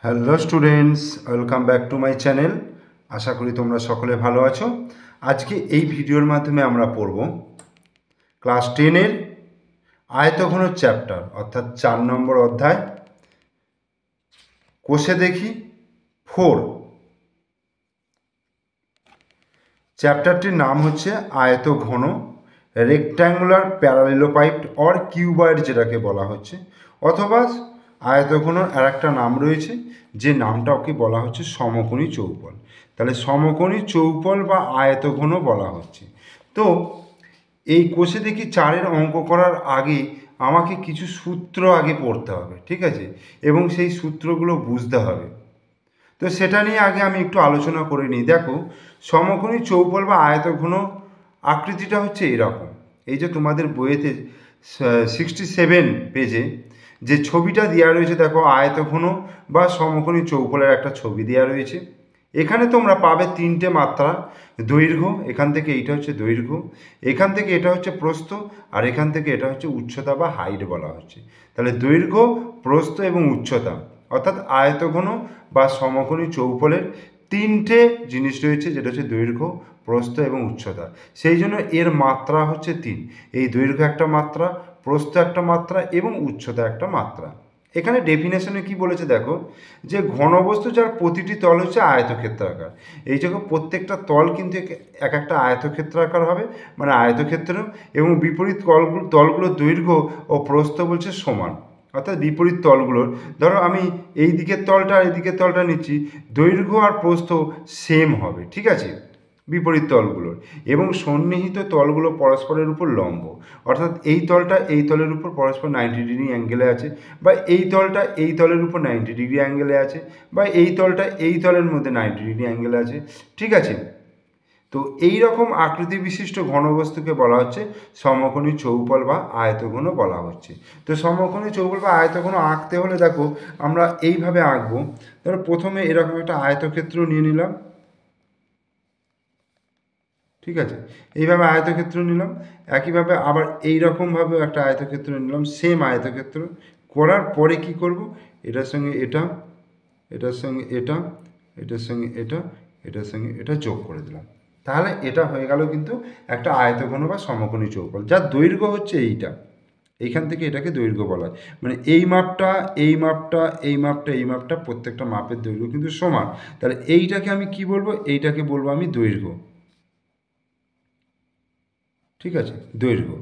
Hello students, welcome back to my channel. আশা করি তোমরা সকলে ভালো আছো। আজকে এই ভিডিওর মাধ্যমে আমরা পড়ব ক্লাস 10-এর আয়তঘন চ্যাপ্টার অর্থাৎ 4 নম্বর অধ্যায় কোষে দেখি 4। চ্যাপ্টারটির নাম হচ্ছে আয়তঘন, রেক্ট্যাঙ্গুলার প্যারালেলোপাইপড অর কিউবয়েড যেটাকে বলা হচ্ছে, অথবা আয়তঘনর আর একটা নাম রয়েছে যে নামটা ওকে বলা হচ্ছে সমকোণী চৌপল। তাহলে সমকোণী চৌপল বা আয়তঘন বলা হচ্ছে। তো এই কোষে দেখি 4-এর অঙ্ক করার আগে আমাকে কিছু সূত্র আগে পড়তে হবে, ঠিক আছে, এবং সেই সূত্রগুলো বুঝতে হবে। তো সেটা নিয়ে আগে আমি একটু আলোচনা করে নিই। দেখো, সমকোণী চৌপল বা আয়তঘন আকৃতিটা হচ্ছে এরকম। এই যে তোমাদের বইয়েতে 67 পেজে যে ছবিটা দেওয়া রয়েছে, দেখো আয়তঘন বা সমকোণী চৌপলের একটা ছবি দেওয়া রয়েছে। এখানে তোমরা পাবে 3টে মাত্রা, দৈর্ঘ্য, এখান থেকে এইটা হচ্ছে দৈর্ঘ্য, এখান থেকে এটা হচ্ছে প্রস্থ, আর এখান থেকে এটা হচ্ছে উচ্চতা বা হাইট বলা হচ্ছে। তাহলে দৈর্ঘ্য, প্রস্থ এবং উচ্চতা, অর্থাৎ আয়তঘন বা সমকোণী চৌপলের 3টে জিনিস রয়েছে, যেটা হচ্ছে দৈর্ঘ্য, প্রস্থ এবং উচ্চতা। সেই জন্য এর মাত্রা হচ্ছে 3। এই দৈর্ঘ্য একটা মাত্রা, প্রস্থ একটা মাত্রা এবং উচ্চতা একটা মাত্রা। এখানে ডেফিনেশনে কি বলেছে দেখো, যে ঘনবস্তু যার প্রতিটি তল হচ্ছে আয়তক্ষেত্রাকার। এই জন্য প্রত্যেকটা তল কিন্তু এক একটা আয়তক্ষেত্রাকার হবে, মানে আয়তক্ষেত্র, এবং বিপরীত তলগুলোর দৈর্ঘ্য ও প্রস্থ বলছে সমান, অর্থাৎ বিপরীত তলগুলোর, ধরো আমি এই দিকের তলটা আর এই দিকের তলটা নিচ্ছি, দৈর্ঘ্য আর প্রস্থ সেম হবে, ঠিক আছে, বিপরীত তলগুলোর, এবং সন্নিহিত তলগুলো পরস্পরের উপর লম্ব, অর্থাৎ এই তলটা এই তলের উপর পরস্পর 90 ডিগ্রি অ্যাঙ্গেলে আছে, বা এই তলটা এই তলের উপর 90 ডিগ্রি অ্যাঙ্গেলে আছে, বা এই তলটা এই তলের মধ্যে 90 ডিগ্রি অ্যাঙ্গেলে আছে, ঠিক আছে। তো এই রকম আকৃতি বিশিষ্ট ঘনবস্তুকে বলা হচ্ছে সমকোণী চৌপল বা আয়তঘন বলা হচ্ছে। তো সমকোণী চৌপল বা আয়তঘন আঁকতে হলে দেখো আমরা এইভাবে আঁকবো। ধরো প্রথমে এরকম একটা আয়তক্ষেত্র নিয়ে নিলাম, ঠিক আছে, এইভাবে আয়তক্ষেত্র নিলাম। একইভাবে আবার এইরকমভাবে একটা আয়তক্ষেত্র নিলাম, সেম আয়তক্ষেত্র। করার পরে কি করব, এটার সঙ্গে এটা, এটার সঙ্গে এটা, এটার সঙ্গে এটা, এটার সঙ্গে এটা যোগ করে দিলাম। তাহলে এটা হয়ে গেল কিন্তু একটা আয়তঘন বা সমকোণী চৌপল, যার দৈর্ঘ্য হচ্ছে এইটা। এইখান থেকে এটাকে দৈর্ঘ্য বলা হয়, মানে এই মাপটা এই মাপটা এই মাপটা এই মাপটা প্রত্যেকটা মাপের দৈর্ঘ্য কিন্তু সমান। তাহলে এইটাকে আমি কি বলবো, এইটাকে বলবো আমি দৈর্ঘ্য, ঠিক আছে, দৈর্ঘ্য।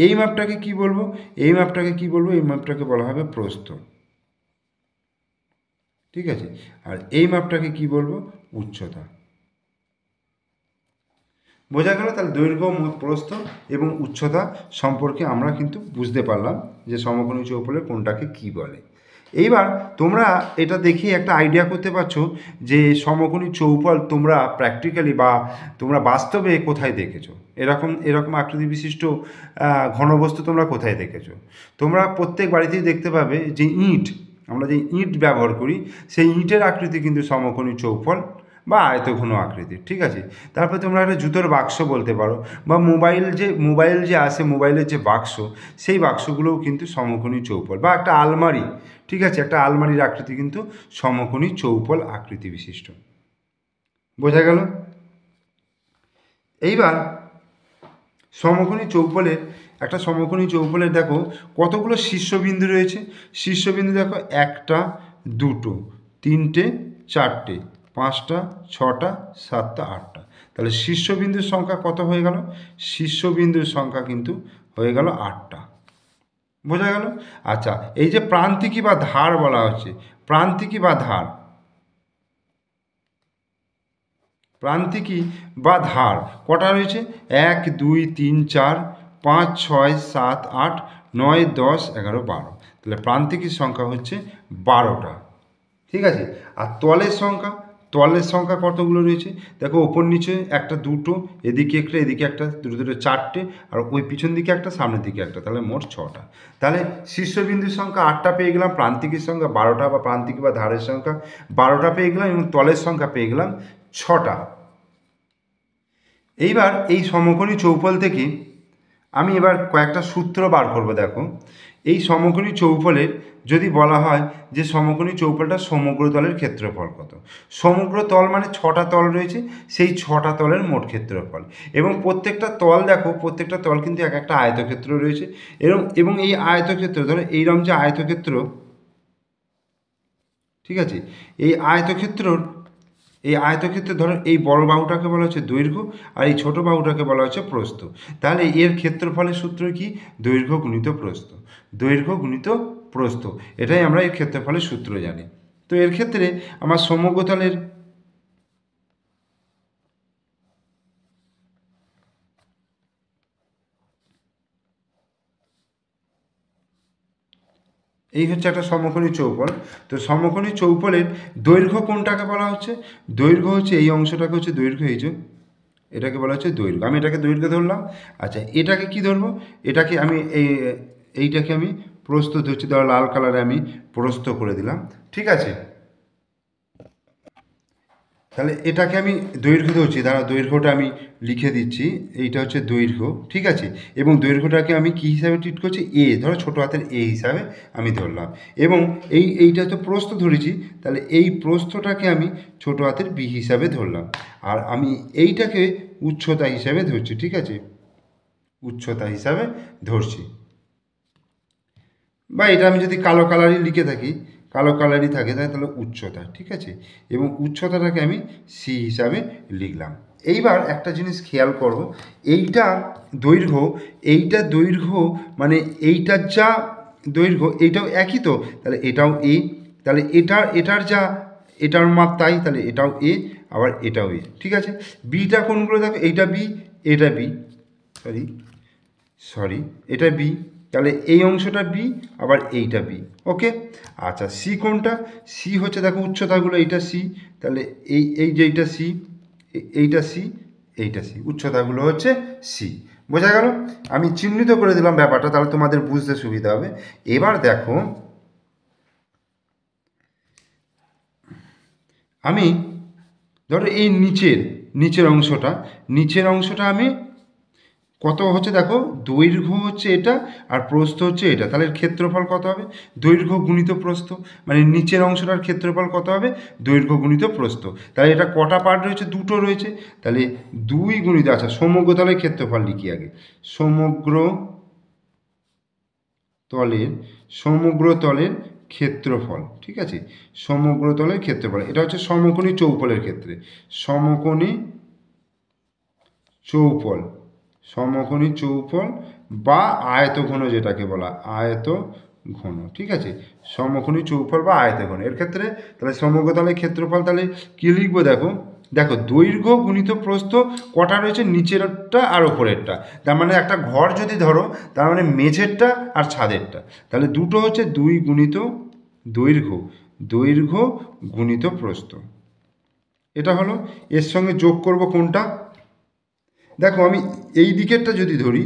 এই মাপটাকে কি বলবো, এই মাপটাকে কি বলবো, এই মাপটাকে বলা হবে প্রস্থ, ঠিক আছে। আর এই মাপটাকে কি বলবো, উচ্চতা। বোঝা গেল? তাহলে দৈর্ঘ্য, প্রস্থ এবং উচ্চতা সম্পর্কে আমরা কিন্তু বুঝতে পারলাম যে সমকোণী চৌপলের কোনটাকে কি বলে। এইবার তোমরা এটা দেখে একটা আইডিয়া করতে পারছো যে সমকোণী চৌপল তোমরা প্র্যাকটিক্যালি বা তোমরা বাস্তবে কোথায় দেখেছো, এরকম এরকম আকৃতি বিশিষ্ট ঘনবস্তু তোমরা কোথায় দেখেছো। তোমরা প্রত্যেক বাড়িতেই দেখতে পাবে যে ইঁট, আমরা যে ইঁট ব্যবহার করি, সেই ইঁটের আকৃতি কিন্তু সমকোণী চৌপল বা আয়তঘন আকৃতির, ঠিক আছে। তারপরে তোমরা একটা জুতোর বাক্স বলতে পারো, বা মোবাইল যে আসে, মোবাইলের যে বাক্স, সেই বাক্সগুলোও কিন্তু সমকোণী চৌপল, বা একটা আলমারি, ঠিক আছে, একটা আলমারির আকৃতি কিন্তু সমকোণী চৌপল আকৃতি বিশিষ্ট। বোঝা গেল? এইবার সমকোণী চৌপলের, একটা সমকোণী চৌপলের দেখো কতগুলো শীর্ষবিন্দু রয়েছে। শীর্ষবিন্দু দেখো 1টা 2টো 3টে 4টে 5টা 6টা 7টা 8টা। তাহলে শীর্ষবিন্দুর সংখ্যা কত হয়ে গেল, শীর্ষবিন্দুর সংখ্যা কিন্তু হয়ে গেল 8টা। বোঝা গেল? আচ্ছা, এই যে প্রান্তিকী বা ধার বলা হচ্ছে, প্রান্তিকী বা ধার, প্রান্তিকী বা ধার কটা রয়েছে, 1 2 3 4 5 6 7 8 9 10 11 12। তাহলে প্রান্তিকীর সংখ্যা হচ্ছে 12টা, ঠিক আছে। আর তলের সংখ্যা, তলের সংখ্যা কতগুলো রয়েছে দেখো, ওপর নিচে একটা 2টো, এদিকে একটা এদিকে একটা, দুটো দুটো 4টে, আর ওই পিছন দিকে একটা সামনের দিকে একটা, তাহলে মোট 6টা। তাহলে শীর্ষবিন্দুর সংখ্যা 8টা পেয়ে গেলাম, প্রান্তিকের সংখ্যা 12টা বা প্রান্তিক বা ধারের সংখ্যা 12টা পেয়ে গেলাম, এবং তলের সংখ্যা পেয়ে গেলাম 6টা। এইবার এই সমকোণী চৌপল থেকে আমি এবার কয়েকটা সূত্র বার করব। দেখো, এই সমকোণী চৌফলের যদি বলা হয় যে সমকোণী চৌফলটা সমগ্র তলের ক্ষেত্রফল কত, সমগ্র তল মানে 6টা তল রয়েছে, সেই 6টা তলের মোট ক্ষেত্রফল। এবং প্রত্যেকটা তল দেখো, প্রত্যেকটা তল কিন্তু এক একটা আয়তক্ষেত্র রয়েছে। এবং এই আয়তক্ষেত্র ধরো এইরকম যে আয়তক্ষেত্র, ঠিক আছে, এই আয়তক্ষেত্রে ধরো এই বড় বাহুটাকে বলা হচ্ছে দৈর্ঘ্য আর এই ছোট বাহুটাকে বলা হচ্ছে প্রস্থ। তাহলে এর ক্ষেত্রফলের সূত্র কি? দৈর্ঘ্য গুণিত প্রস্থ, দৈর্ঘ্য গুণিত প্রস্থ, এটাই আমরা এর ক্ষেত্রফলের সূত্র জানি। তো এর ক্ষেত্রে আমার সমগ্রতলের এই হচ্ছে একটা সমকোণী চৌপল। তো সমকোণী চৌপলের দৈর্ঘ্য কোনটাকে বলা হচ্ছে? দৈর্ঘ্য হচ্ছে এই অংশটাকে হচ্ছে দৈর্ঘ্য, এই যে এটাকে বলা হচ্ছে দৈর্ঘ্য। আমি এটাকে দৈর্ঘ্য ধরলাম। আচ্ছা, এটাকে কি ধরবো? এটাকে আমি এইটাকে আমি প্রস্থ ধরছি, ধরো লাল কালারে আমি প্রস্থ করে দিলাম, ঠিক আছে। তাহলে এটাকে আমি দৈর্ঘ্য ধরছি, দাঁড়া দৈর্ঘ্যটা আমি লিখে দিচ্ছি, এইটা হচ্ছে দৈর্ঘ্য, ঠিক আছে। এবং দৈর্ঘ্যটাকে আমি কি হিসাবে ট্রিট করছি? এ, ধরো ছোটো হাতের এ হিসাবে আমি ধরলাম। এবং এইটা তো প্রস্থ ধরেছি, তাহলে এই প্রস্থটাকে আমি ছোটো হাতের বি হিসাবে ধরলাম। আর আমি এইটাকে উচ্চতা হিসাবে ধরছি, ঠিক আছে, উচ্চতা হিসাবে ধরছি। বা এটা আমি যদি কালো কালারই লিখে থাকি, কালো কালারই থাকে তাহলে উচ্চতা, ঠিক আছে। এবং উচ্চতাটাকে আমি সি হিসাবে লিখলাম। এইবার একটা জিনিস খেয়াল করো, এইটা দৈর্ঘ্য, এইটা দৈর্ঘ্য মানে এইটার যা দৈর্ঘ্য এইটাও একই, তো তাহলে এটাও এ, তাহলে এটার যা এটার মাপ তাই, তাহলে এটাও এ, আবার এটাও এ, ঠিক আছে। বিটা কোনগুলো দেখো, এইটা বি, এটা বি, সরি এটা বি, তাহলে এই অংশটা বি, আবার এইটা বি, ওকে। আচ্ছা, সি কোনটা? সি হচ্ছে দেখো উচ্চতাগুলো, এইটা সি, তাহলে এই যে এইটা সি, এইটা সি, এইটা সি, উচ্চতাগুলো হচ্ছে সি। বোঝা গেল? আমি চিহ্নিত করে দিলাম ব্যাপারটা, তাহলে তোমাদের বুঝতে সুবিধা হবে। এবার দেখো, আমি ধরো এই নিচের অংশটা আমি কত হচ্ছে দেখো, দৈর্ঘ্য হচ্ছে এটা আর প্রস্থ হচ্ছে এটা, তাহলে এর ক্ষেত্রফল কত হবে? দৈর্ঘ্য গুণিত প্রস্থ, মানে নিচের অংশটার ক্ষেত্রফল কত হবে? দৈর্ঘ্য গুণিত প্রস্থ। তাহলে এটা কটা পার্ট রয়েছে? দুটো রয়েছে, তাহলে 2 গুণিত, আচ্ছা সমগ্র তলের ক্ষেত্রফল লিখি আগে, সমগ্র তলের ক্ষেত্রফল, ঠিক আছে, সমগ্র তলের ক্ষেত্রফল, এটা হচ্ছে সমকোণী চৌপলের ক্ষেত্রে, সমকোণী চৌপল বা আয়তঘন যেটাকে বলা, আয়তঘন, ঠিক আছে, সমকোণী চৌপল বা আয়তঘন। এর ক্ষেত্রে তাহলে সমগ্রতলের ক্ষেত্রফল, তাহলে কি লিখবো দেখো, দৈর্ঘ্য গুণিত প্রস্থ কটা রয়েছে? নিচেরটা আর ওপরেরটা, তার মানে একটা ঘর যদি ধরো, তার মানে মেঝেরটা আর ছাদেরটা, তাহলে দুটো হচ্ছে 2 গুণিত দৈর্ঘ্য গুণিত প্রস্থ। এটা হলো। এর সঙ্গে যোগ করব কোনটা? দেখো আমি এই দিকেরটা যদি ধরি,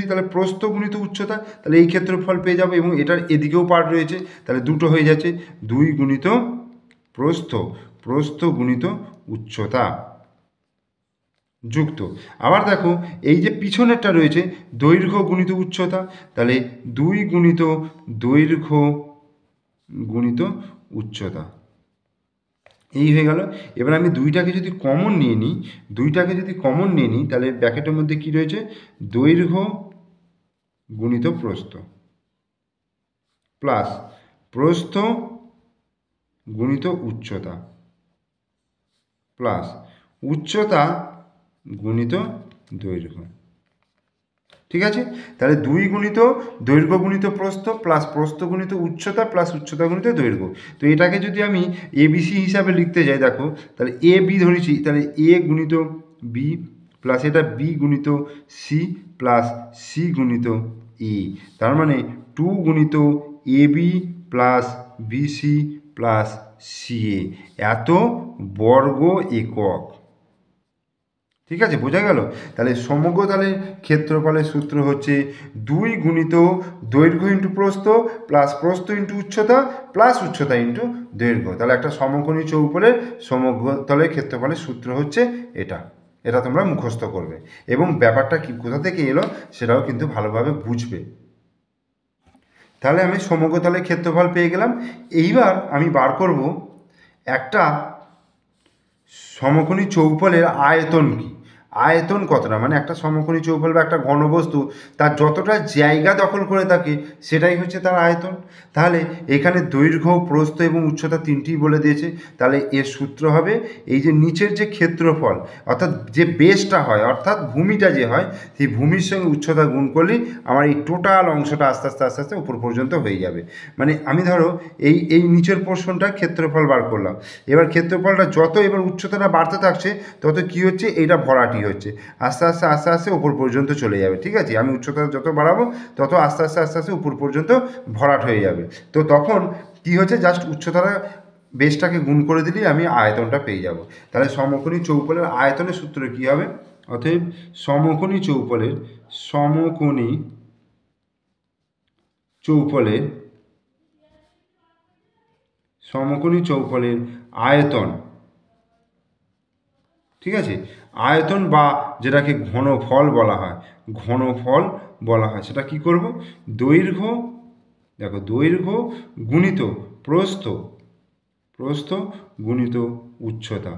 তাহলে প্রস্থ গুণিত উচ্চতা, তাহলে এই ক্ষেত্রফল পেয়ে যাবো। এবং এটার এদিকেও পার্ট রয়েছে, তাহলে দুটো হয়ে যাচ্ছে, 2 গুণিত প্রস্থ গুণিত উচ্চতা যুক্ত। আবার দেখো এই যে পিছনেরটা রয়েছে, দৈর্ঘ্য গুণিত উচ্চতা, তাহলে 2 গুণিত দৈর্ঘ্য গুণিত উচ্চতা, এই হয়ে গেল। এবার আমি দুইটাকে যদি কমন নিয়ে নিই, তাহলে ব্র্যাকেটের মধ্যে কি রয়েছে? দৈর্ঘ্য গুণিত প্রস্থ প্লাস প্রস্থ গুণিত উচ্চতা প্লাস উচ্চতা গুণিত দৈর্ঘ্য, ঠিক আছে। তাহলে 2 গুণিত দৈর্ঘ্য গুণিত প্রস্থ প্লাস প্রস্থ গুণিত উচ্চতা প্লাস উচ্চতা গুণিত দৈর্ঘ্য। তো এটাকে যদি আমি এবিসি হিসাবে লিখতে যাই, দেখো তাহলে এ বি ধরেছি, তাহলে এ গুণিত বি প্লাস এটা বি গুণিত সি প্লাস সি গুণিত এ, তার মানে 2 গুণিত A B plus BC plus CA, এত বর্গ একক, ঠিক আছে, বোঝা গেল? তাহলে সমগ্র তলের ক্ষেত্রফলের সূত্র হচ্ছে 2 গুণিত দৈর্ঘ্য ইন্টু প্রস্থ প্লাস প্রস্থ ইন্টু উচ্চতা প্লাস উচ্চতা ইন্টু দৈর্ঘ্য। তাহলে একটা সমকোণী চৌপলের সমগ্র তলের ক্ষেত্রফলের সূত্র হচ্ছে এটা তোমরা মুখস্থ করবে। এবং ব্যাপারটা কি কোথা থেকে এলো সেটাও কিন্তু ভালোভাবে বুঝবে। তাহলে আমি সমগ্রতলের ক্ষেত্রফল পেয়ে গেলাম। এইবার আমি বার করব একটা সমকোণী চৌপলের আয়তন কি, আয়তন কতটা, মানে একটা সমকোণী চৌপল বা একটা ঘনবস্তু তার যতটা জায়গা দখল করে থাকে সেটাই হচ্ছে তার আয়তন। তাহলে এখানে দৈর্ঘ্য, প্রস্থ এবং উচ্চতা তিনটিই বলে দিয়েছে। তাহলে এর সূত্র হবে এই যে নিচের যে ক্ষেত্রফল অর্থাৎ যে বেসটা হয় অর্থাৎ ভূমিটা যে হয় সেই ভূমির সঙ্গে উচ্চতা গুণ করলেই আমার এই টোটাল অংশটা আস্তে আস্তে আস্তে আস্তে উপর পর্যন্ত হয়ে যাবে। মানে আমি ধরো এই নিচের পোর্শনটার ক্ষেত্রফল বার করলাম, এবার ক্ষেত্রফলটা যত এবার উচ্চতাটা বাড়তে থাকছে তত কি হচ্ছে, এইটা ভরাটি হচ্ছে, আস্তে আস্তে আস্তে আস্তে উপর পর্যন্ত চলে যাবে। ঠিক আছে, আমি উচ্চতা যত বাড়াবো তত আস্তে আস্তে আস্তে আস্তে উপর পর্যন্ত ভরাট হয়ে যাবে। তো তখন কি হচ্ছে, জাস্ট উচ্চতাটা বেসটাকে গুণ করে দিলেই আমি আয়তনটা পেয়ে যাব। তাহলে সমকোণী চৌপলের আয়তনের সূত্র কি হবে, অতএব সমকোণী চৌপলের সমকোণী চৌপলের আয়তন, ঠিক আছে, আয়তন বা যেটাকে ঘনফল বলা হয়, ঘনফল বলা হয়, সেটা কি করব, দৈর্ঘ্য, দেখো দৈর্ঘ্য গুণিত প্রস্থ, প্রস্থ গুণিত উচ্চতা,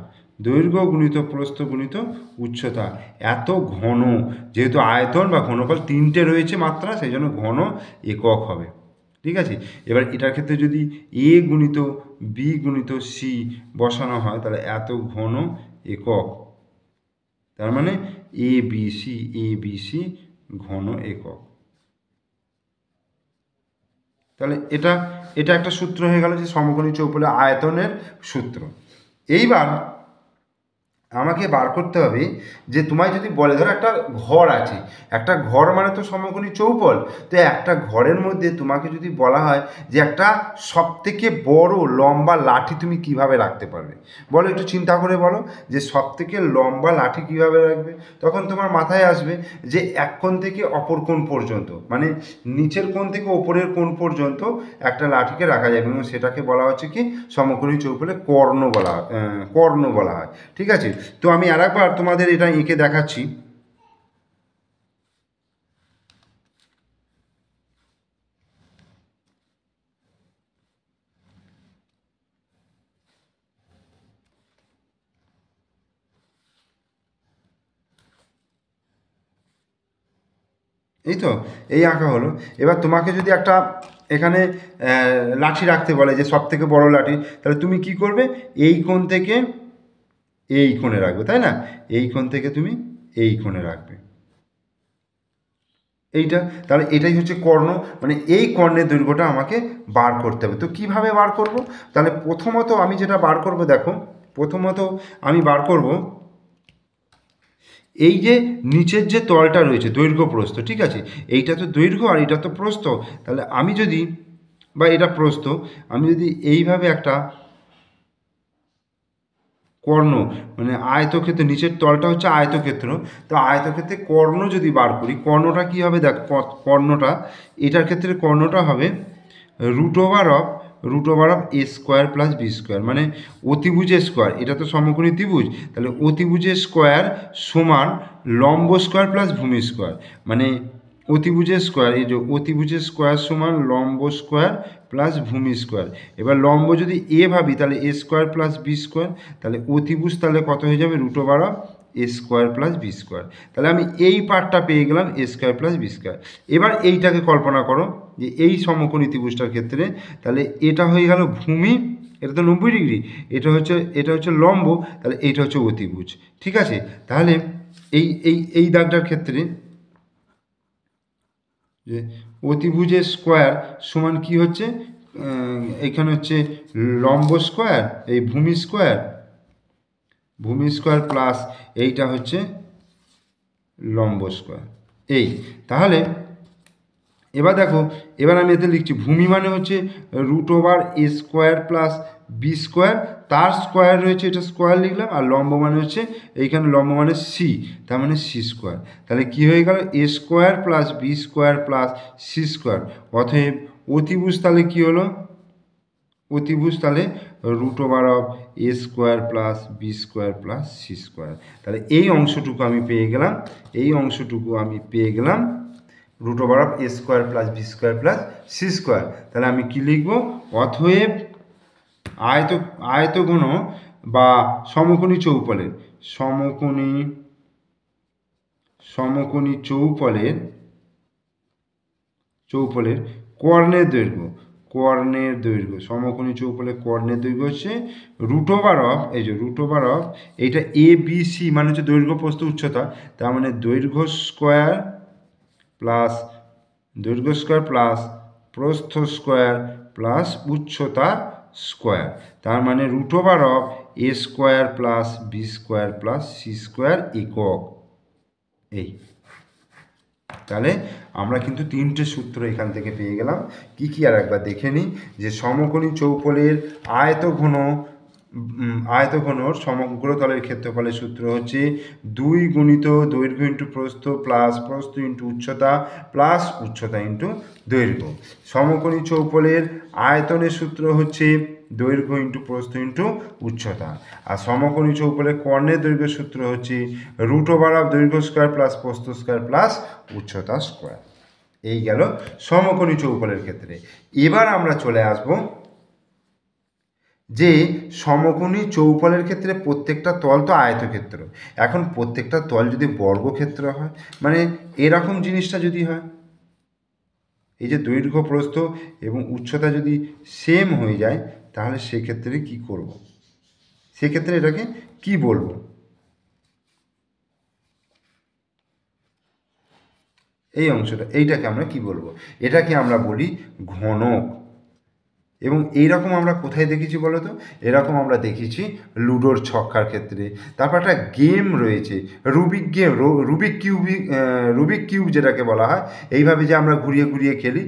দৈর্ঘ্য গুণিত প্রস্থ গুণিত উচ্চতা। এত ঘন, যেহেতু আয়তন বা ঘনফল তিনটে রয়েছে মাত্রা, সেই জন্য ঘন একক হবে। ঠিক আছে, এবার এটার ক্ষেত্রে যদি এ গুণিত বি গুণিত সি বসানো হয় তাহলে এত ঘন একক, তার মানে এ বি সি ঘন একক। তাহলে এটা এটা একটা সূত্র হয়ে গেল যে সমকোণী চৌপলের আয়তনের সূত্র। এইবার আমাকে বার করতে হবে যে তোমায় যদি বলে ধরো একটা ঘর আছে, একটা ঘর মানে তো সমকোণী চৌপল, তো একটা ঘরের মধ্যে তোমাকে যদি বলা হয় যে একটা সবথেকে বড় লম্বা লাঠি তুমি কিভাবে রাখতে পারবে, বলো একটু চিন্তা করে বলো যে সবথেকে লম্বা লাঠি কিভাবে রাখবে, তখন তোমার মাথায় আসবে যে এক কোণ থেকে অপর কোণ পর্যন্ত, মানে নিচের কোণ থেকে ওপরের কোণ পর্যন্ত একটা লাঠিকে রাখা যাবে এবং সেটাকে বলা হচ্ছে কি সমকোণী চৌপলে কর্ণ বলা হয়। ঠিক আছে, তো আমি আরেকবার তোমাদের এটা এঁকে দেখাচ্ছি। এই তো, এই আঁকা হলো। এবার তোমাকে যদি একটা এখানে লাঠি রাখতে বলে যে সব থেকে বড় লাঠি, তাহলে তুমি কি করবে, এই কোণ থেকে এই কোণে রাখবে, তাই না, এই কোণ থেকে তুমি এই কোণে রাখবে এইটা। তাহলে এটাই হচ্ছে কর্ণ, মানে এই কর্ণের দৈর্ঘ্যটা আমাকে বার করতে হবে। তো কিভাবে বার করব, তাহলে প্রথমত আমি যেটা বার করব, দেখো প্রথমত আমি বার করব এই যে নিচের যে তলটা রয়েছে দৈর্ঘ্য প্রস্থ, ঠিক আছে, এইটা তো দৈর্ঘ্য আর এটা তো প্রস্থ, তাহলে আমি যদি, বা এটা প্রস্থ, আমি যদি এইভাবে একটা কর্ণ, মানে আয়তক্ষেত্র, নিচের তলটা হচ্ছে আয়তক্ষেত্র, তো আয়তক্ষেত্রে কর্ণ যদি বার করি, কর্ণটা কী হবে, দেখ কর্ণটা, এটার ক্ষেত্রে কর্ণটা হবে root over of A square plus B square, মানে অতিভুজের স্কোয়ার, এটা তো সমকোণী ত্রিভুজ, তাহলে অতিভুজের স্কোয়ার সমান লম্ব স্কোয়ার প্লাস ভূমি স্কোয়ার, মানে অতিভুজের স্কোয়ার, এই যে অতিভুজের স্কোয়ার সমান লম্ব স্কোয়ার প্লাস ভূমি স্কোয়ার। এবার লম্ব যদি এ ভাবি তাহলে A square plus B square, তাহলে অতিভুজ তাহলে কত হয়ে যাবে, root over of A square plus B square. তাহলে আমি এই পার্টটা পেয়ে গেলাম A square plus B square. এবার এইটাকে কল্পনা করো যে এই সমকোণী ত্রিভুজটার ক্ষেত্রে তাহলে এটা হয়ে গেল ভূমি, এটা তো 90 ডিগ্রি, এটা হচ্ছে লম্ব, তাহলে এইটা হচ্ছে অতিভুজ। ঠিক আছে, তাহলে এই দাগটার ক্ষেত্রে যে অতিভুজের স্কোয়ার সমান কি হচ্ছে, এখানে হচ্ছে লম্ব স্কোয়ার, এই ভূমি স্কোয়ার প্লাস এইটা হচ্ছে লম্ব স্কোয়ার, এই। তাহলে এবার দেখো, এবার আমি এতে লিখছি ভূমি মানে হচ্ছে root over a square plus B square, তার স্কোয়ার রয়েছে, এটা স্কোয়ার লিখলাম, আর লম্ব মানে হচ্ছে এইখানে লম্ব মানে সি, তার মানে সি স্কোয়ার। তাহলে কি হয়ে গেল, A square plus B square plus C square. অতএব অতিভুজ তাহলে কি হলো, অতিভুজ তাহলে root over of A square plus B square plus C square. তাহলে এই অংশটুকু আমি পেয়ে গেলাম, a square plus B square plus C square. তাহলে আমি কি লিখব? অতএব আয়তঘন বা সমকোণী চৌপলের সমকোণী চৌপলের কর্ণের দৈর্ঘ্য সমকোণী চৌপলের কর্ণের দৈর্ঘ্য হচ্ছে √অফ এইটা এ বি সি মানে হচ্ছে দৈর্ঘ্য প্রস্থ উচ্চতা, তার মানে দৈর্ঘ্য স্কোয়ার প্লাস প্রস্থ স্কোয়ার প্লাস উচ্চতা স্কোয়ার, তার মানে √অফ a square plus B square plus C square একক। এই তাহলে আমরা কিন্তু তিনটে সূত্র এখান থেকে পেয়ে গেলাম। কি কি আর একবার দেখে নিই, যে সমকোণী চৌপলের আয়তঘনর সমগ্র তলের ক্ষেত্রফলের সূত্র হচ্ছে 2 গুণিত দৈর্ঘ্য ইন্টু প্রস্থ প্লাস প্রস্থ ইন্টু উচ্চতা প্লাস উচ্চতা ইন্টু দৈর্ঘ্য। সমকোণী চৌপলের আয়তনের সূত্র হচ্ছে দৈর্ঘ্য ইন্টু প্রস্থ ইন্টু উচ্চতা, আর সমকোণী চৌপলের কর্ণের দৈর্ঘ্য সূত্র হচ্ছে √অফ দৈর্ঘ্য স্কোয়ার প্লাস প্রস্থ স্কোয়ার প্লাস উচ্চতা স্কোয়ার। এই গেল সমকোণী চৌপলের ক্ষেত্রে। এবার আমরা চলে আসব যে সমকোণী চৌপলের ক্ষেত্রে প্রত্যেকটা তল তো আয়তক্ষেত্র, এখন প্রত্যেকটা তল যদি বর্গক্ষেত্র হয়, মানে এরকম জিনিসটা যদি হয়, এই যে দৈর্ঘ্য প্রস্থ এবং উচ্চতা যদি সেম হয়ে যায়, তাহলে সেক্ষেত্রে কি করব? সেক্ষেত্রে এটাকে কি বলবো? এই অংশটা, এইটাকে আমরা কি বলবো? এটাকে আমরা বলি ঘনক। এবং এইরকম আমরা কোথায় দেখেছি বলো তো? এরকম আমরা দেখেছি লুডোর ছক্কার ক্ষেত্রে। তারপর একটা গেম রয়েছে রুবিক কিউব যেটাকে বলা হয়, এইভাবে যে আমরা ঘুরিয়ে ঘুরিয়ে খেলি,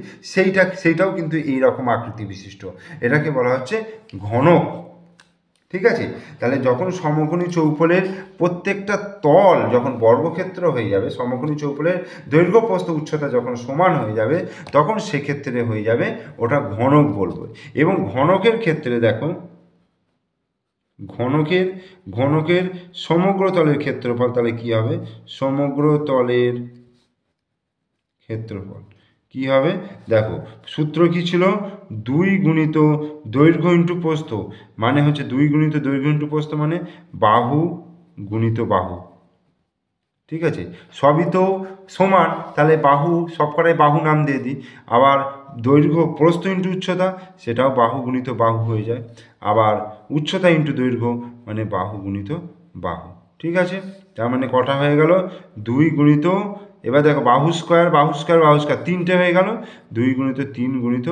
সেইটাও কিন্তু এইরকম আকৃতি বিশিষ্ট, এটাকে বলা হচ্ছে ঘনক। ঠিক আছে? তাহলে যখন সমকোণী চৌপলের প্রত্যেকটা তল যখন বর্গক্ষেত্র হয়ে যাবে, সমকোণী চৌপলের দৈর্ঘ্য প্রস্থ উচ্চতা যখন সমান হয়ে যাবে, তখন সেক্ষেত্রে হয়ে যাবে ওটা ঘনক বলবো। এবং ঘনকের ক্ষেত্রে দেখো, ঘনকের সমগ্র তলের ক্ষেত্রফল তাহলে কি হবে? সমগ্র তলের ক্ষেত্রফল কি হবে? দেখো সূত্র কি ছিল? 2 গুণিত দৈর্ঘ্য ইন্টু প্রস্থ, মানে হচ্ছে 2 গুণিত দৈর্ঘ্য ইন্টু প্রস্থ মানে বাহু গুণিত বাহু। ঠিক আছে? সবই তো সমান, তাহলে বাহু সবকটাই বাহু নাম দিয়ে দিই। আবার দৈর্ঘ্য প্রস্থ ইন্টু উচ্চতা, সেটাও বাহু গুণিত বাহু হয়ে যায়। আবার উচ্চতা ইন্টু দৈর্ঘ্য মানে বাহু গুণিত বাহু। ঠিক আছে? তার মানে কটা হয়ে গেল? 2 গুণিত, এবার দেখো বাহু স্কোয়ার তিনটে হয়ে গেল, 2 গুণিত 3 গুণিত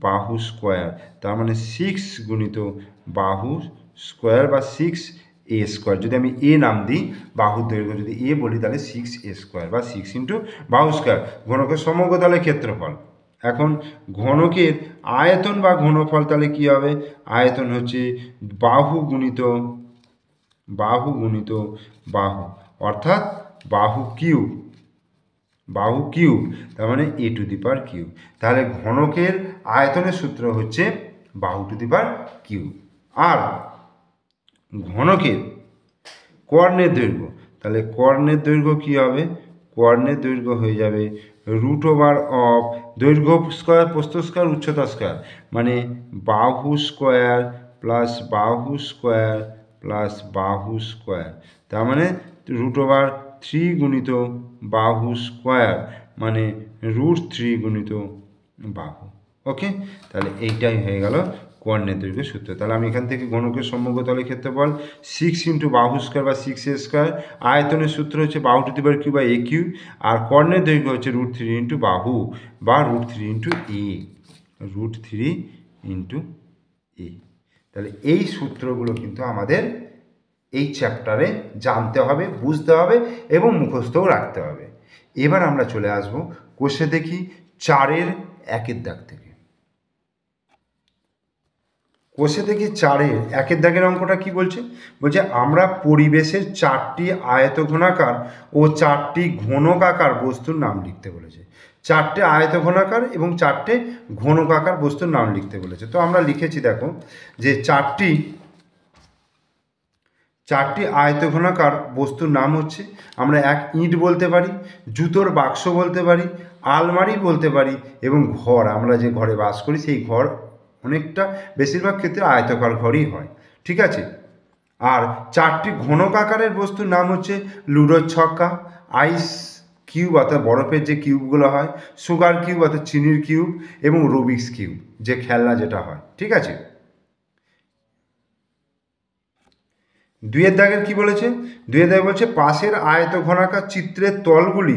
বাহু স্কোয়ার, তার মানে 6 গুণিত বাহু স্কোয়ার বা 6a স্কোয়ার। যদি আমি এ নাম দিই, বাহুর দৈর্ঘ্য যদি এ বলি, তাহলে 6a স্কোয়ার বা 6 ইন্টু বাহু স্কোয়ার। ঘনকের সমগ্র তলের ক্ষেত্রফল। এখন ঘনকের আয়তন বা ঘনফল তাহলে কি হবে? আয়তন হচ্ছে বাহু গুণিত বাহু, অর্থাৎ বাহু কিউব, তার মানে a⁴ তাহলে ঘনকের আয়তনের সূত্র হচ্ছে বাহু কিউব। আর ঘনকের কর্ণের দৈর্ঘ্য, তাহলে কর্ণের দৈর্ঘ্য কি হবে? কর্ণের দৈর্ঘ্য হয়ে যাবে √অফ দৈর্ঘ্য স্কোয়ার প্রস্থ স্কোয়ার উচ্চতা স্কোয়ার, মানে বাহু স্কোয়ার প্লাস বাহু স্কোয়ার প্লাস বাহু স্কোয়ার, তার মানে √3 গুণিত বাহু স্কোয়ার, মানে √3 গুণিত বাহু। ওকে, তাহলে এইটাই হয়ে গেল কর্ণের দৈর্ঘ্য সূত্র। তাহলে আমি এখান থেকে ঘনকের সমগ্র তলের ক্ষেত্রফল 6 ইন্টু বাহু স্কোয়ার বা 6a স্কোয়ার, আয়তনের সূত্র হচ্ছে বাহু⁵ বা a কিউব, আর কর্ণের দৈর্ঘ্য হচ্ছে √3 ইন্টু বাহু বা √3 ইন্টু a। তাহলে এই সূত্রগুলো কিন্তু আমাদের এই চ্যাপ্টারে জানতে হবে, বুঝতে হবে এবং মুখস্থও রাখতে হবে। এবার আমরা চলে আসব কোষে দেখি 4-এর 1-এর দাগ থেকে। কোষে দেখি 4-এর 1-এর দাগের অঙ্কটা কি বলছে? বলছে আমরা পরিবেশের 4টি আয়তঘনাকার ও 4টি ঘনকাকার বস্তুর নাম লিখতে বলেছে। 4টে আয়তঘনাকার এবং 4টে ঘনকাকার বস্তুর নাম লিখতে বলেছে। তো আমরা লিখেছি, দেখো যে চারটি আয়তঘনাকার বস্তুর নাম হচ্ছে, আমরা এক ইঁট বলতে পারি, জুতোর বাক্স বলতে পারি, আলমারি বলতে পারি, এবং ঘর, আমরা যে ঘরে বাস করি সেই ঘর অনেকটা বেশিরভাগ ক্ষেত্রে আয়তকার ঘরই হয়। ঠিক আছে। আর চারটি ঘনক আকারের বস্তুর নাম হচ্ছে লুডোর ছক্কা, আইস কিউব অর্থাৎ বরফের যে কিউবগুলো হয়, সুগার কিউব অর্থাৎ চিনির কিউব, এবং রুবিক্স কিউব যে খেলনা যেটা হয়। ঠিক আছে। দুইয়ের দাগের কি বলেছে? দুইয়ের দাগে বলছে পাশের আয়তঘনাকার চিত্রের তলগুলি,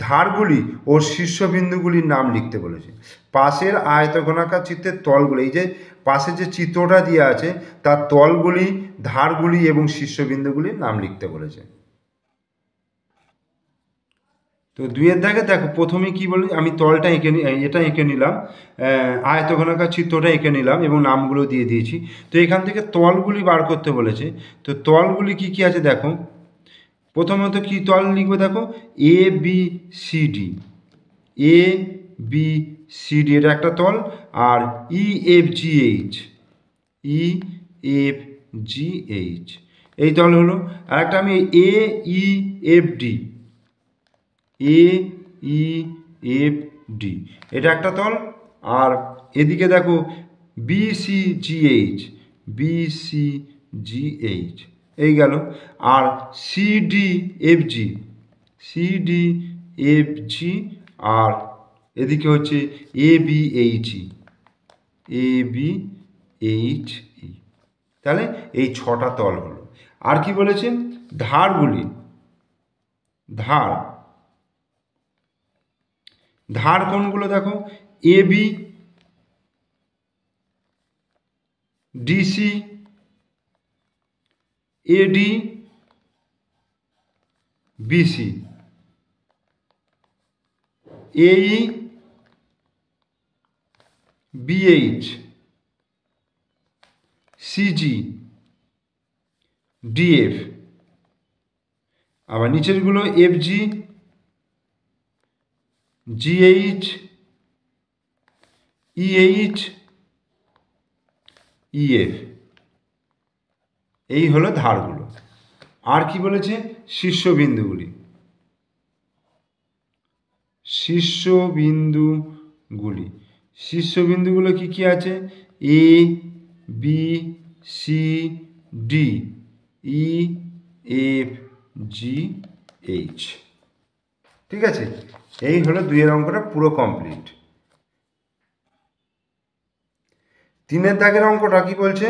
ধারগুলি ও শীর্ষবিন্দুগুলির নাম লিখতে বলেছে। পাশের আয়তঘনাকার চিত্রের তলগুলি, এই যে পাশে যে চিত্রটা দিয়ে আছে তার তলগুলি, ধারগুলি এবং শীর্ষবিন্দুগুলির নাম লিখতে বলেছে। তো দুইয়ের দাগে দেখো প্রথমে কি বলি, আমি তলটা এটা এঁকে নিলাম, আয়তঘনাকার চিত্রটা এঁকে নিলাম এবং নামগুলো দিয়ে দিয়েছি। তো এখান থেকে তলগুলি বার করতে বলেছে। তো তলগুলি কি কি আছে দেখো, প্রথমত কি তল লিখবে দেখো, A B C D, A B C D এটা একটা তল, আর E F G H, E F G H এই তল হলো। আর একটা আমি A E F D, A E F D এটা একটা তল। আর এদিকে দেখো B C G H, B C G H এই গেল। আর C D F G, C D F G, আর এদিকে হচ্ছে A B H E, A B H ই। তাহলে এই ছটা তল হলো। আর কি বলেছে, ধারগুলি, ধার, ধার কোনগুলো দেখো, A B, DC, eddy, BC, এই, বিএইচ, সিজি, ডিএফ। আবার নিচেরগুলো এফজি, জিএইচ, ইএইচ, ইএফ এই হলো ধারগুলো। আর কি বলেছে, শীর্ষবিন্দুগুলি, শীর্ষবিন্দুগুলি, শীর্ষবিন্দুগুলো কি কি আছে, A B C D, E F G H. ঠিক আছে, এই হলো দুইয়ের অঙ্কটা পুরো কমপ্লিট। তিনের দাগের অঙ্কটা কি বলছে,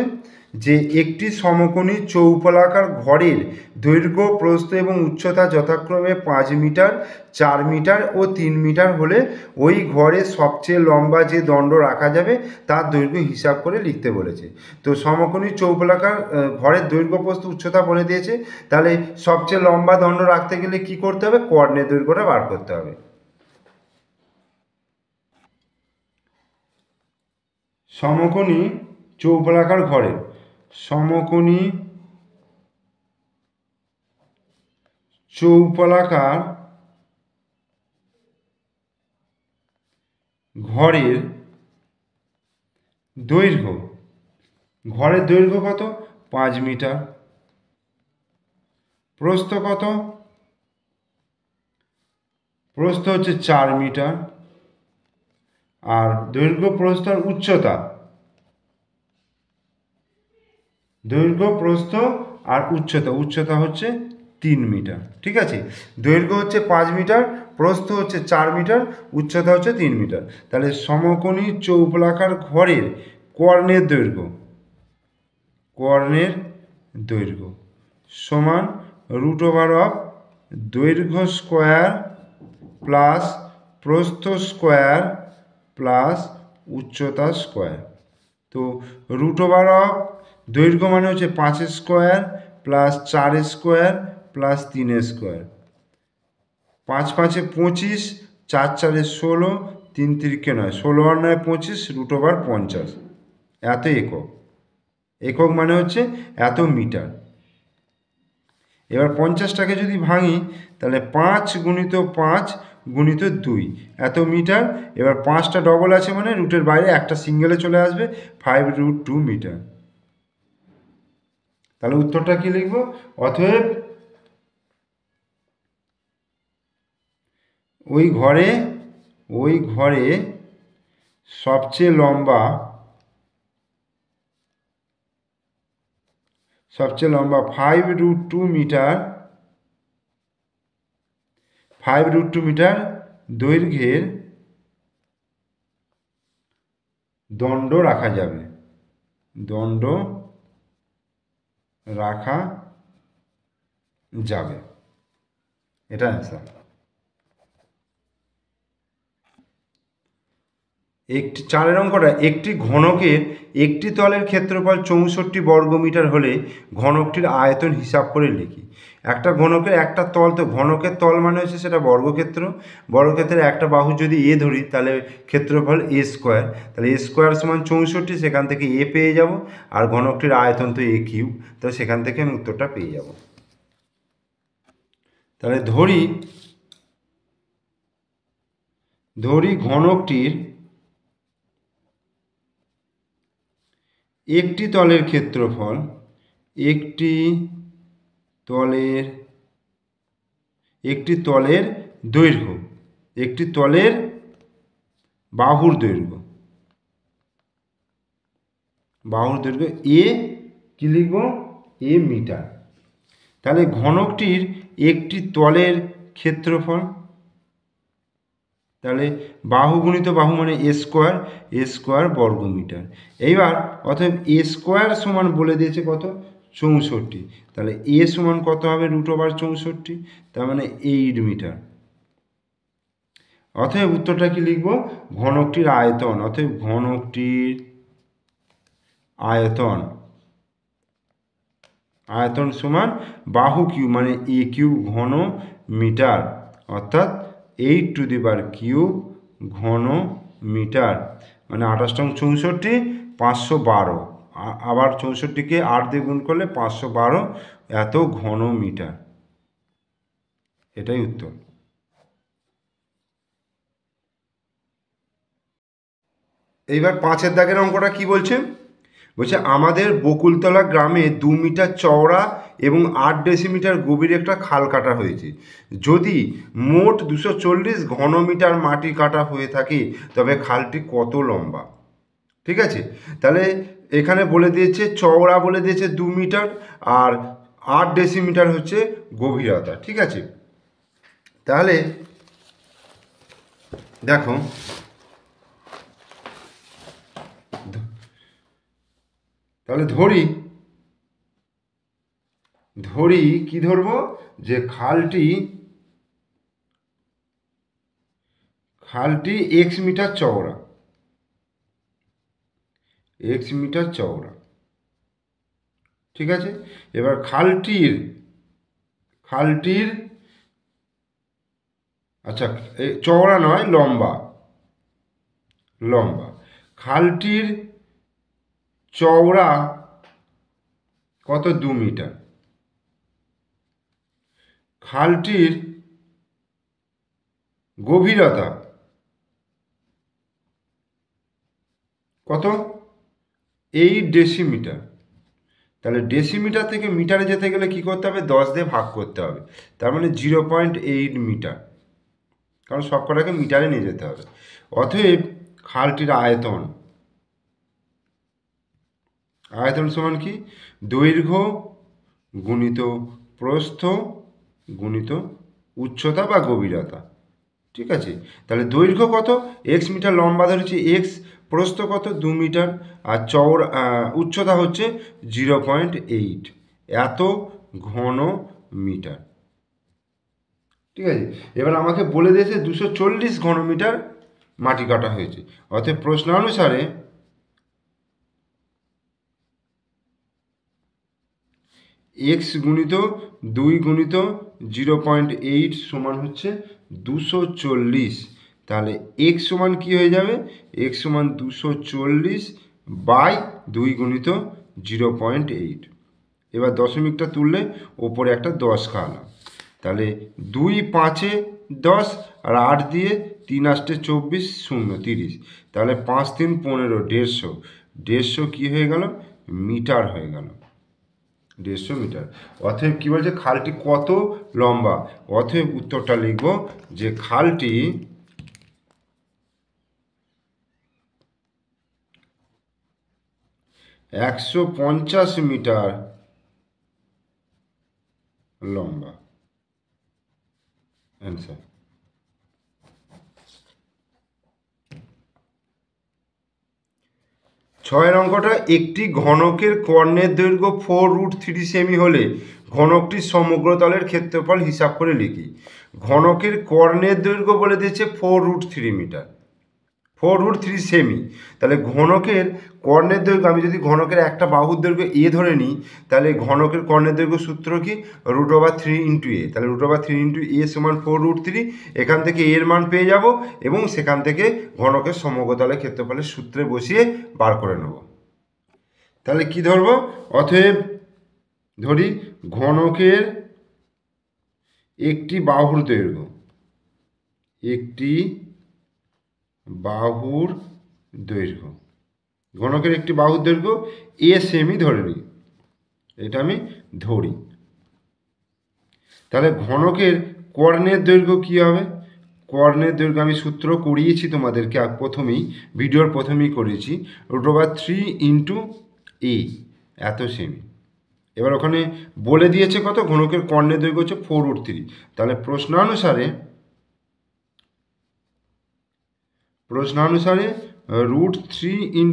যে একটি সমকোণী চৌপলাকার ঘরের দৈর্ঘ্য, প্রস্থ এবং উচ্চতা যথাক্রমে 5 মিটার, 4 মিটার ও 3 মিটার হলে ওই ঘরে সবচেয়ে লম্বা যে দণ্ড রাখা যাবে তার দৈর্ঘ্য হিসাব করে লিখতে বলেছে। তো সমকোণী চৌপলাকার ঘরের দৈর্ঘ্য, প্রস্থ, উচ্চতা বলে দিয়েছে। তাহলে সবচেয়ে লম্বা দণ্ড রাখতে গেলে কি করতে হবে, কর্ণের দৈর্ঘ্যটা বার করতে হবে। সমকোণী চৌপলাকার ঘরের, সমকোণী চৌপলাকার ঘরের দৈর্ঘ্য, ঘরের দৈর্ঘ্য কত, 5 মিটার, প্রস্থ কত, প্রস্থ হচ্ছে 4 মিটার, আর দৈর্ঘ্য, প্রস্থ আর উচ্চতা, দৈর্ঘ্য, প্রস্থ আর উচ্চতা, উচ্চতা হচ্ছে 3 মিটার। ঠিক আছে, দৈর্ঘ্য হচ্ছে 5 মিটার, প্রস্থ হচ্ছে 4 মিটার, উচ্চতা হচ্ছে 3 মিটার। তাহলে সমকোণী চৌপলাকার ঘরের কর্ণের দৈর্ঘ্য, কর্ণের দৈর্ঘ্য সমান √অফ দৈর্ঘ্য স্কোয়ার প্লাস প্রস্থ স্কোয়ার প্লাস উচ্চতা স্কোয়ার। তো √অফ দৈর্ঘ্য মানে হচ্ছে 5 square plus 4 square plus 3 square, 5 5 25, 4 4 16, 3 3 9, 16 আর 9 25, √50 এত একক। একক মানে হচ্ছে এত মিটার। এবার 50টাকে যদি ভাঙি তাহলে 5 গুণিত 5 গুণিত 2 এত মিটার। এবার 5টা ডবল আছে মানে রুটের বাইরে একটা সিঙ্গেলে চলে আসবে, 5√2 মিটার। তাহলে উত্তরটা কি লিখব? অতএব ওই ঘরে সবচেয়ে লম্বা 5√2 মিটার দৈর্ঘ্যের দণ্ড রাখা যাবে। এটা অ্যান্সার। একটি 4 অঙ্কটা, একটি ঘনকের একটি তলের ক্ষেত্রফল 64 বর্গমিটার হলে ঘনকটির আয়তন হিসাব করে লিখি। একটা ঘনকের একটা তল, তো ঘনকের তল মানে হচ্ছে সেটা বর্গক্ষেত্র। বর্গক্ষেত্রের একটা বাহু যদি এ ধরি তাহলে ক্ষেত্রফল এ স্কোয়ার, তাহলে এ স্কোয়ার সমান 64, সেখান থেকে এ পেয়ে যাব, আর ঘনকটির আয়তন তো এ কিউব, তো সেখান থেকে আমি উত্তরটা পেয়ে যাব। তাহলে ধরি ঘনকটির একটি তলের ক্ষেত্রফল, একটি তলের দৈর্ঘ্য, একটি তলের বাহুর দৈর্ঘ্য এ কি লিখব? এ মিটার। তাহলে ঘনকটির একটি তলের ক্ষেত্রফল, তাহলে বাহু গুণিত বাহু মানে এ স্কোয়ার বর্গমিটার। এইবার অতএব এ স্কোয়ার সমান বলে দিয়েছে কত? 64। তাহলে এ সমান কত হবে? √64, তার মানে 8 মিটার। অতএব উত্তরটা কি লিখব? ঘনকটির আয়তন। অতএব ঘনকটির আয়তন সমান বাহু কিউব মানে এ কিউব ঘন মিটার, অর্থাৎ 8³ ঘন মিটার, মানে 28×64 512, আবার 64কে 8 দিয়ে গুণ করলে 512 এত ঘন মিটার। এটাই উত্তর। এইবার 5 দাগের অঙ্কটা কি বলছে? বলছে আমাদের বকুলতলা গ্রামে 2 মিটার চওড়া এবং 8 ডেসিমিটার গভীর একটা খাল কাটা হয়েছে। যদি মোট 240 ঘনমিটার মাটি কাটা হয়ে থাকে তবে খালটি কত লম্বা? ঠিক আছে, তাহলে এখানে বলে দিয়েছে চওড়া বলে দিয়েছে 2 মিটার আর 8 ডেসিমিটার হচ্ছে গভীরতা। ঠিক আছে, তাহলে দেখো তাহলে ধরি কি ধরবো? যে খালটি x মিটার চওড়া, ঠিক আছে। এবার খালটির আচ্ছা চওড়া নয়, লম্বা খালটির চওড়া কত? 2 মিটার। খালটির গভীরতা কত? 8 ডেসিমিটার। তাহলে ডেসিমিটার থেকে মিটারে যেতে গেলে কি করতে হবে? 10 দিয়ে ভাগ করতে হবে, তার মানে 0.8 মিটার, কারণ সব কটাকে মিটারে নিয়ে যেতে হবে। অতএব খালটির আয়তন সমান কি? দৈর্ঘ্য গুণিত প্রস্থ গুণিত উচ্চতা বা গভীরতা। ঠিক আছে, তাহলে দৈর্ঘ্য কত? x মিটার লম্বা ধরেছি x, প্রস্থ কত? 2 মিটার, আর উচ্চতা হচ্ছে 0.8 এত ঘন মিটার। ঠিক আছে, এবার আমাকে বলে দিয়েছে 240 ঘনমিটার মাটি কাটা হয়েছে। অতএব প্রশ্ন অনুসারে x গুণিত 2 গুণিত 0.8 সমান হচ্ছে 240। তাহলে x সমান কি হয়ে যাবে? x সমান 240/2 গুণিত 0.8। এবার দশমিকটা তুললে ওপরে একটা 10 খাওয়ালাম, তাহলে 2 5 10 আর 8 দিয়ে 3 8 24 0 30, তাহলে 5 3 15 150 কি হয়ে গেল? মিটার হয়ে গেল। 150 মিটার। অতএব কী বলছে, খালটি কত লম্বা? অতএব উত্তরটা লিখব যে খালটি 150 মিটার লম্বা। অ্যান্সার। ছয়ের অঙ্কটা, একটি ঘনকের কর্ণের দৈর্ঘ্য 4√3 সেমি হলে ঘনকটির সমগ্র তলের ক্ষেত্রফল হিসাব করে লিখি। ঘনকের কর্ণের দৈর্ঘ্য বলে দিয়েছে 4√3 মিটার, 4√3 সেমি। তাহলে ঘনকের কর্ণের দৈর্ঘ্য, আমি যদি ঘনকের একটা বাহুর দৈর্ঘ্য এ ধরে নিই, তাহলে ঘনকের কর্ণের দৈর্ঘ্য সূত্র কি? √3 × a। তাহলে √3 × a সমান 4√3। এখান থেকে এর মান পেয়ে যাব এবং সেখান থেকে ঘনকের সমগ্র তলের ক্ষেত্রফলের সূত্রে বসিয়ে বার করে নেব। তাহলে কি ধরবো? অতএব ধরি ঘনকের একটি বাহুর দৈর্ঘ্য, একটি বাহুর দৈর্ঘ্য, ঘনকের একটি বাহুর দৈর্ঘ্য এ সেমি ধরে নিই, এটা আমি ধরি। তাহলে ঘনকের কর্ণের দৈর্ঘ্য কী হবে? কর্ণের দৈর্ঘ্য আমি সূত্র করিয়েছি তোমাদেরকে প্রথমেই, ভিডিওর প্রথমেই করেছি, √3 × a, এত সেমি। এবার ওখানে বলে দিয়েছে কত? ঘনকের কর্ণের দৈর্ঘ্য হচ্ছে 4√3। তাহলে প্রশ্নানুসারে √3 ×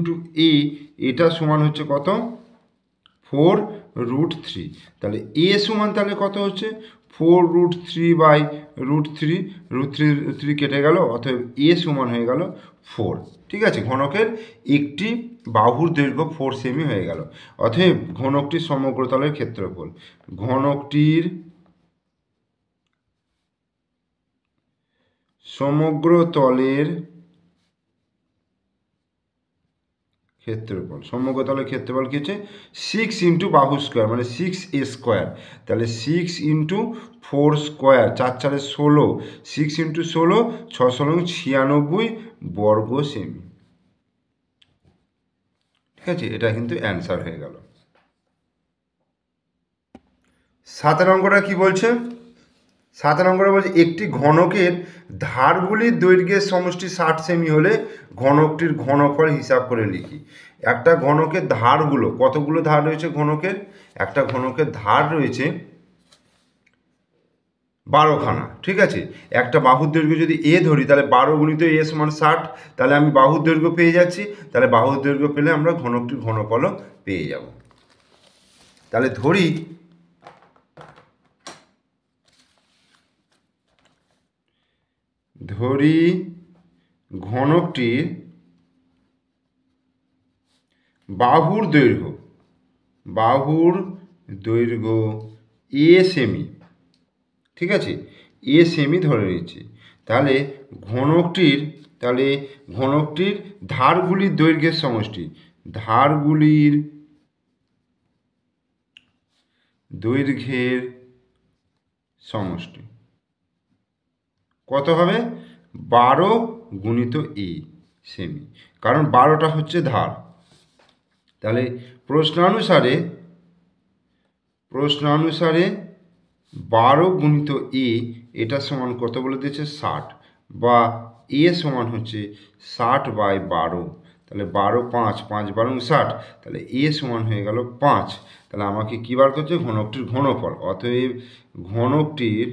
a, এটা সমান হচ্ছে কত? 4√3। তাহলে a সমান তাহলে কত হচ্ছে? 4√3/√3, √3 কেটে গেল, অতএব a সমান হয়ে গেল 4। ঠিক আছে, ঘনকের একটি বাহুর দৈর্ঘ্য 4 সেমি হয়ে গেল। অতএব ঘনকটির সমগ্র তলের ক্ষেত্রফল, ঘনকটির সমগ্র তলের ক্ষেত্রফল, সমগ্র তলের ক্ষেত্রফল কি হচ্ছে? 6 × বাহু স্কোয়ার, মানে 6a স্কোয়ার। তাহলে 6 × 4 স্কোয়ার, 4 × 4 = 16, 6 × 16, 6 × 96 বর্গ সেমি। ঠিক আছে, এটা কিন্তু অ্যান্সার হয়ে গেল। 7 অঙ্কটা কি বলছে? 7 নম্বরে বলছে, একটি ঘনকের ধারগুলির দৈর্ঘ্যের সমষ্টি 60 সেমি হলে ঘনকটির ঘনফল হিসাব করে লিখি। একটা ঘনকের ধারগুলো, কতগুলো ধার রয়েছে ঘনকের? একটা ঘনকের ধার রয়েছে 12খানা। ঠিক আছে, একটা বাহুর দৈর্ঘ্য যদি এ ধরি, তাহলে 12 × a সমান 60। তাহলে আমি বাহুর দৈর্ঘ্য পেয়ে যাচ্ছি। তাহলে বাহুর দৈর্ঘ্য পেলে আমরা ঘনকটির ঘনফলও পেয়ে যাব। তাহলে ধরি ঘনকটির বাহুর দৈর্ঘ্য এ সেমি। ঠিক আছে, এ সেমি ধরে নিচ্ছি। তাহলে ঘনকটির ধারগুলির দৈর্ঘ্যের সমষ্টি, ধারগুলির দৈর্ঘ্যের সমষ্টি কত হবে? 12 × a সেমি, কারণ 12টা হচ্ছে ধার। তাহলে প্রশ্নানুসারে 12 × a, এটা সমান কত বলে দিয়েছে? 60, বা a সমান হচ্ছে 60/12। তাহলে 12, 5, 5 × 12 = 60। তাহলে a সমান হয়ে গেল 5। তাহলে আমাকে কী বার করছে? ঘনকটির ঘনফল। অতএব ঘনকটির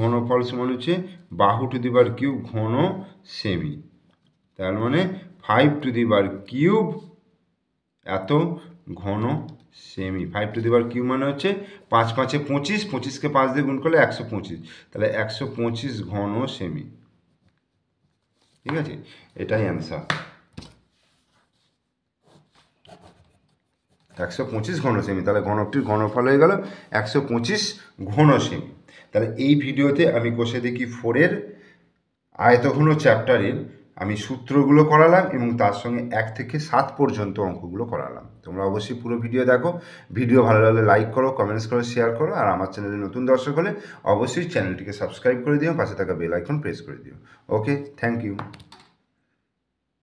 ঘনফল সমান হচ্ছে বাহু⁵ ঘন সেমি। তার মানে 5³ এত ঘন সেমি। 5³ মানে হচ্ছে 5 × 5 = 25, 25কে 5 দিয়ে গুণ করলে 125। তাহলে 125 ঘন সেমি। ঠিক আছে, এটাই অ্যান্সার, 125 ঘন সেমি। তাহলে ঘনকটির ঘনফল হয়ে গেল 125 ঘন সেমি। তাহলে এই ভিডিওতে আমি কোষে দেখি 4-এর আয়তঘন চ্যাপ্টারের আমি সূত্রগুলো করালাম এবং তার সঙ্গে 1 থেকে 7 পর্যন্ত অঙ্কগুলো করালাম। তোমরা অবশ্যই পুরো ভিডিও দেখো। ভিডিও ভালো লাগলে লাইক করো, কমেন্টস করো, শেয়ার করো। আর আমার চ্যানেলে নতুন দর্শক হলে অবশ্যই চ্যানেলটিকে সাবস্ক্রাইব করে দিও, পাশে থাকা বেল আইকন প্রেস করে দিও। ওকে, থ্যাংক ইউ।